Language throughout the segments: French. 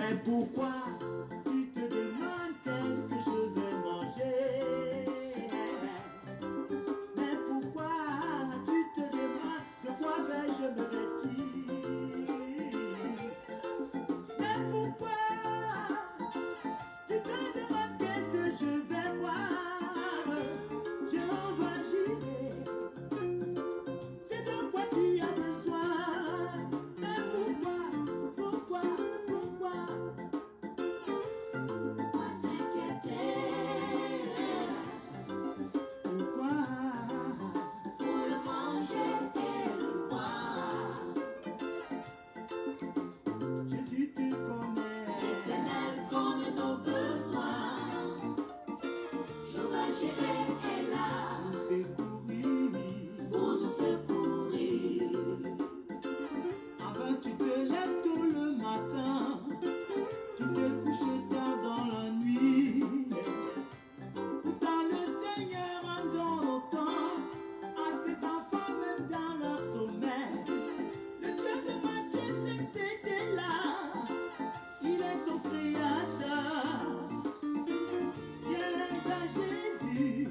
Mais pourquoi tu te demandes qu'est-ce que je vais manger? Mais pourquoi tu te demandes de quoi vais-je me vêtir? Mais pourquoi tu te demandes qu'est-ce que je vais boire? Je m'en vais jurer. C'est de quoi tu as besoin. Mais pourquoi pourquoi Pourquoi s'inquiéter? Pourquoi pour le manger et le boire? Jésus te connaît, Éternel connaît nos besoins. Jehovah Jireh est là pour nous secourir. Avant tu te lèves tôt le matin, tu te couches tard dans la nuit. Pourtant le Seigneur en donne autant à ses enfants même dans leur sommeil. Le Dieu de Matthieu, c'était là. Il est ton créateur. Viens à Jésus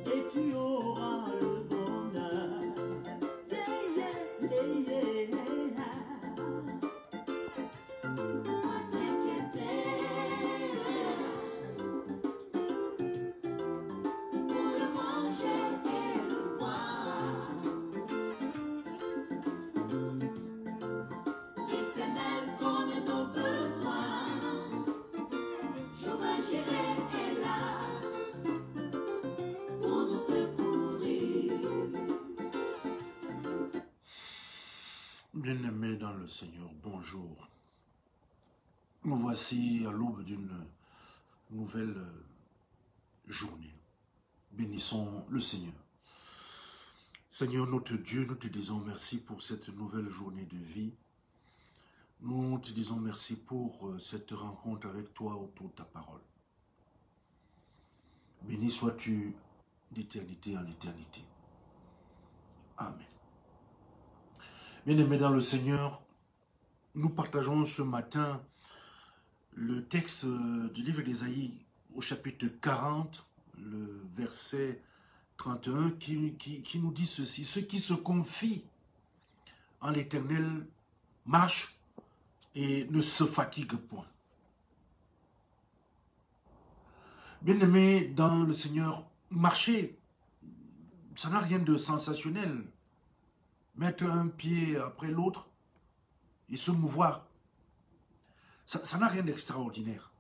et tu auras le bonheur. Yeah, yeah, yeah, yeah. Pourquoi s'inquiéter? Pour le manger et le boire. L'Éternel connaît nos besoins. Jehovah Jireh est là pour nous secourir. Bien-aimés dans le Seigneur, bonjour. Nous voici à l'aube d'une nouvelle journée. Bénissons le Seigneur. Seigneur notre Dieu, nous te disons merci pour cette nouvelle journée de vie. Nous te disons merci pour cette rencontre avec toi autour de ta parole. Béni sois-tu d'éternité en éternité. Amen. Bien-aimés dans le Seigneur, nous partageons ce matin le texte du livre d'Ésaïe au chapitre 40, le verset 31, qui nous dit ceci: ceux qui se confient en l'Éternel marchent et ne se fatiguent point. Bien-aimés dans le Seigneur, marcher, ça n'a rien de sensationnel. Mettre un pied après l'autre et se mouvoir, ça n'a rien d'extraordinaire.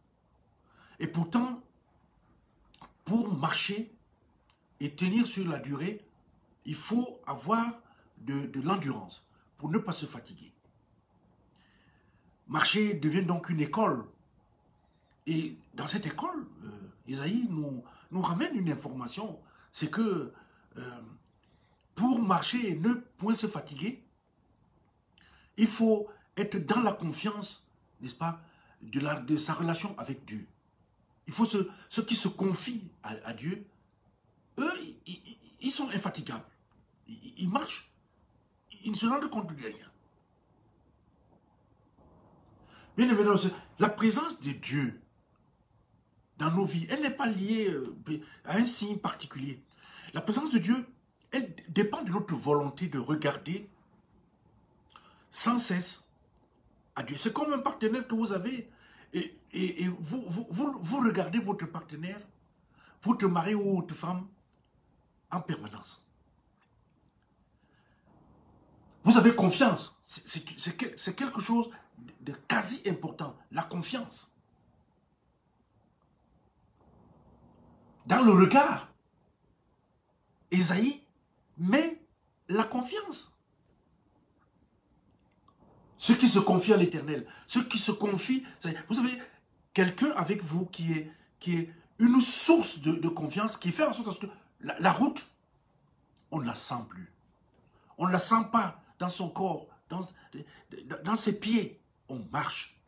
Et pourtant, pour marcher et tenir sur la durée, il faut avoir de l'endurance pour ne pas se fatiguer. Marcher devient donc une école. Et dans cette école, Ésaïe nous ramène une information, c'est que pour marcher et ne point se fatiguer, il faut être dans la confiance, n'est-ce pas, de sa relation avec Dieu. Il faut ceux qui se confient à Dieu, eux, ils sont infatigables. Ils marchent, ils ne se rendent compte de rien. Bien évidemment, la présence de Dieu dans nos vies, elle n'est pas liée à un signe particulier. La présence de Dieu, elle dépend de notre volonté de regarder sans cesse à Dieu. C'est comme un partenaire que vous avez et vous regardez votre partenaire, votre mari ou votre femme en permanence. Vous avez confiance. C'est quelque chose de quasi important, la confiance. Dans le regard, Ésaïe met la confiance. Ceux qui se confient à l'Éternel, ceux qui se confient, vous avez quelqu'un avec vous qui est une source de confiance, qui fait en sorte que la route, on ne la sent plus. On ne la sent pas dans son corps, dans ses pieds, on marche.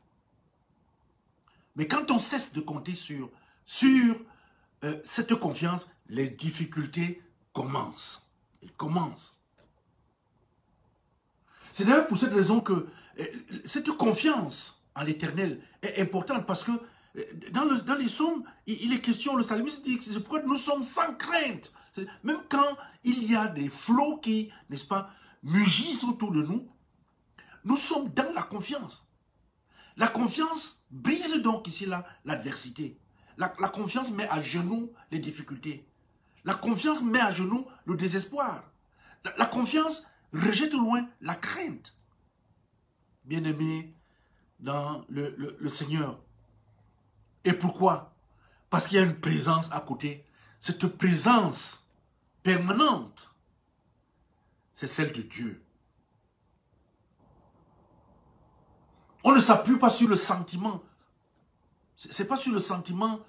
Mais quand on cesse de compter sur cette confiance, les difficultés commencent. Elles commencent. C'est d'ailleurs pour cette raison que cette confiance en l'Éternel est importante parce que dans les psaumes, il est question, le psalmiste dit, c'est pourquoi nous sommes sans crainte. Même quand il y a des flots qui, n'est-ce pas, mugissent autour de nous, nous sommes dans la confiance. La confiance brise donc ici l'adversité. La confiance met à genoux les difficultés. La confiance met à genoux le désespoir. La confiance rejette loin la crainte. Bien-aimé dans le Seigneur. Et pourquoi? Parce qu'il y a une présence à côté. Cette présence permanente, c'est celle de Dieu. On ne s'appuie pas sur le sentiment. Ce n'est pas sur le sentiment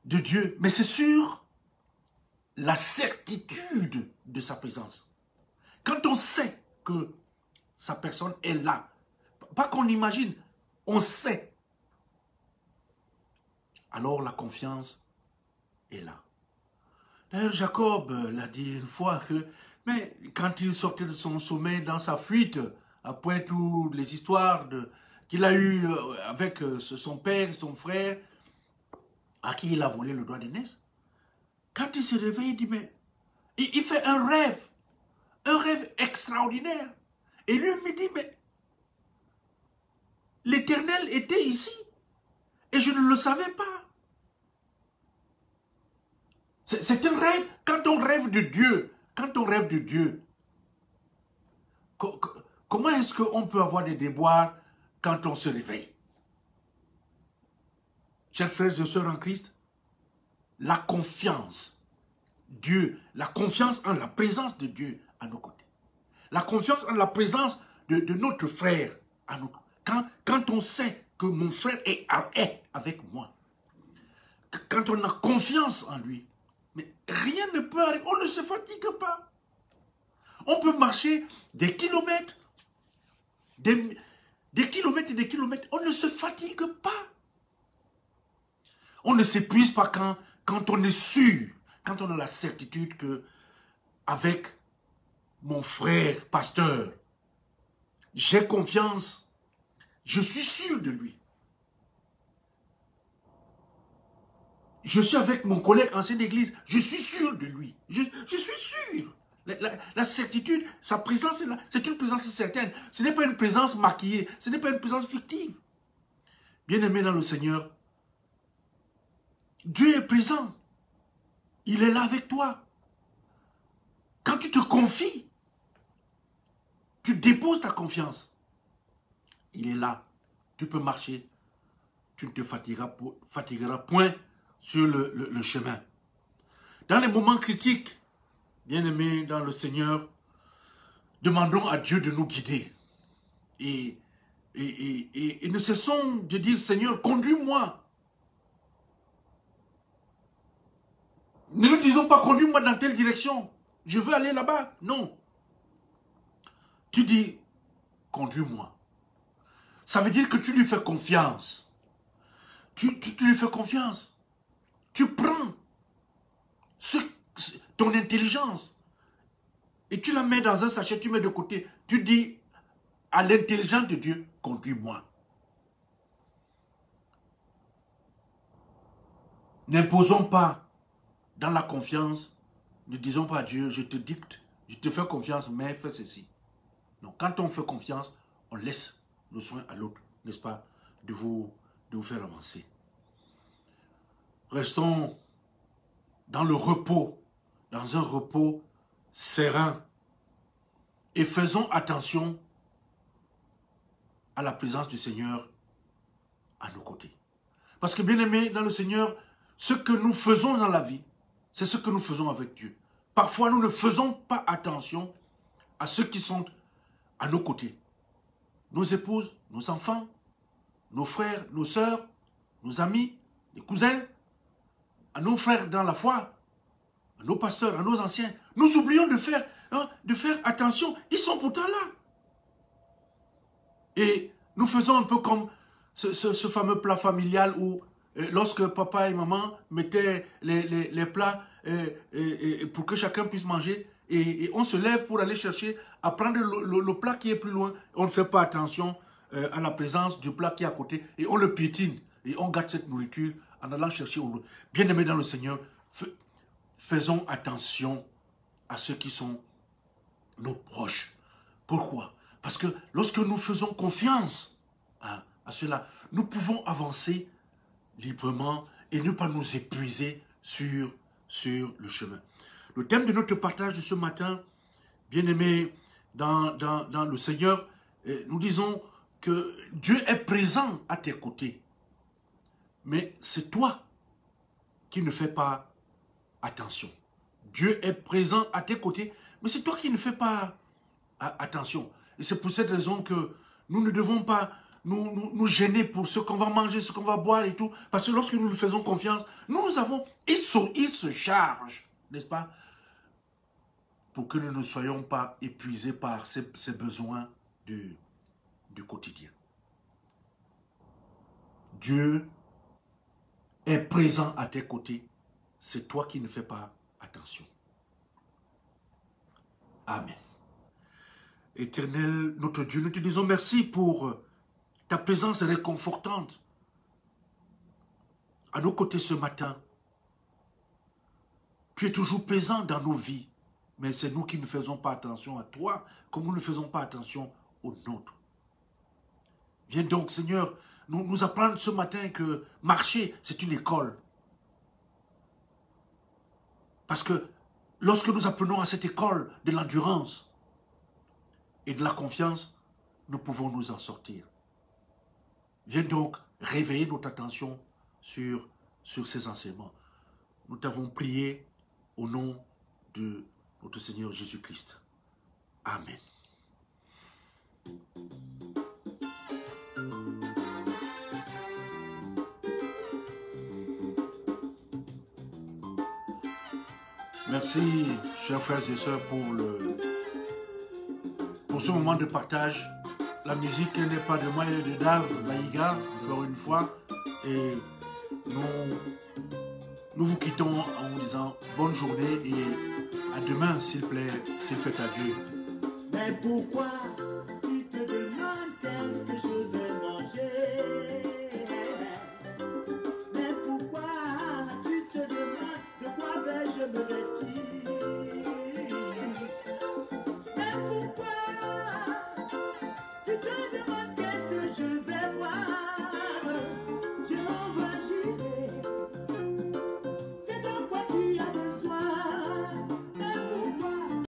de Dieu, mais c'est sur la certitude de sa présence. Quand on sait que sa personne est là, pas qu'on imagine, on sait, alors la confiance est là. D'ailleurs, Jacob l'a dit une fois que, mais quand il sortait de son sommeil dans sa fuite, après toutes les histoires qu'il a eues avec son père, son frère, à qui il a volé le doigt d'aînesse, quand il se réveille, il dit, mais il fait un rêve extraordinaire. Et lui me dit, mais l'Éternel était ici et je ne le savais pas. C'est un rêve. Quand on rêve de Dieu, comment est-ce qu'on peut avoir des déboires quand on se réveille? Chers frères et sœurs en Christ, la confiance, Dieu, la confiance en la présence de Dieu à nos côtés. La confiance en la présence de notre frère à nos côtés. Quand on sait que mon frère est avec moi, quand on a confiance en lui, mais rien ne peut arriver, on ne se fatigue pas. On peut marcher des kilomètres, des kilomètres et des kilomètres, on ne se fatigue pas. On ne s'épuise pas quand on est sûr, quand on a la certitude que avec mon frère pasteur, j'ai confiance, je suis sûr de lui. Je suis avec mon collègue ancien d'église, je suis sûr de lui. Je suis sûr. La certitude, sa présence est là. C'est une présence certaine. Ce n'est pas une présence maquillée. Ce n'est pas une présence fictive. Bien-aimé dans le Seigneur, Dieu est présent. Il est là avec toi. Quand tu te confies, tu déposes ta confiance. Il est là. Tu peux marcher. Tu ne te fatigueras point sur le chemin. Dans les moments critiques, bien-aimés dans le Seigneur, demandons à Dieu de nous guider. Et ne cessons de dire, Seigneur, conduis-moi. Ne nous disons pas, conduis-moi dans telle direction. Je veux aller là-bas. Non. Tu dis, conduis-moi. Ça veut dire que tu lui fais confiance. Tu lui fais confiance. Tu prends ton intelligence et tu la mets dans un sachet, tu mets de côté. Tu dis à l'intelligence de Dieu, conduis-moi. N'imposons pas dans la confiance, ne disons pas à Dieu, je te dicte, je te fais confiance, mais fais ceci. Donc quand on fait confiance, on laisse le soin à l'autre, n'est-ce pas, de vous faire avancer. Restons dans le repos, dans un repos serein. Et faisons attention à la présence du Seigneur à nos côtés. Parce que bien aimé dans le Seigneur, ce que nous faisons dans la vie, c'est ce que nous faisons avec Dieu. Parfois, nous ne faisons pas attention à ceux qui sont à nos côtés. Nos épouses, nos enfants, nos frères, nos sœurs, nos amis, les cousins, à nos frères dans la foi, à nos pasteurs, à nos anciens. Nous oublions de faire attention. Ils sont pourtant là. Et nous faisons un peu comme ce fameux plat familial où lorsque papa et maman mettaient les plats pour que chacun puisse manger, et on se lève pour aller chercher à prendre le plat qui est plus loin. On ne fait pas attention à la présence du plat qui est à côté et on le piétine et on gâte cette nourriture en allant chercher au loin. Bien-aimés dans le Seigneur, faisons attention à ceux qui sont nos proches. Pourquoi? Parce que lorsque nous faisons confiance à cela, nous pouvons avancer librement et ne pas nous épuiser sur le chemin. Le thème de notre partage de ce matin, bien-aimés dans le Seigneur, nous disons que Dieu est présent à tes côtés. Mais c'est toi qui ne fais pas attention. Dieu est présent à tes côtés, mais c'est toi qui ne fais pas attention. Et c'est pour cette raison que nous ne devons pas nous gêner pour ce qu'on va manger, ce qu'on va boire et tout. Parce que lorsque nous lui faisons confiance, nous avons, il se charge, n'est-ce pas? Pour que nous ne soyons pas épuisés par ces besoins du quotidien. Dieu est présent à tes côtés. C'est toi qui ne fais pas attention. Amen. Éternel, notre Dieu, nous te disons merci pour ta présence réconfortante à nos côtés ce matin. Tu es toujours présent dans nos vies, mais c'est nous qui ne faisons pas attention à toi, comme nous ne faisons pas attention aux nôtres. Viens donc, Seigneur, nous apprendre ce matin que marcher, c'est une école. Parce que lorsque nous apprenons à cette école de l'endurance et de la confiance, nous pouvons nous en sortir. Viens donc réveiller notre attention sur ces enseignements. Nous t'avons prié au nom de notre Seigneur Jésus-Christ. Amen. Merci, chers frères et sœurs, pour ce moment de partage. La musique n'est pas de moi, elle est de Dave Maïga, encore une fois. Et nous vous quittons en vous disant bonne journée et à demain, s'il plaît à Dieu. Mais pourquoi tu te demandes qu'est-ce que je vais manger? Mais pourquoi tu te demandes de quoi vais-je me vêtir?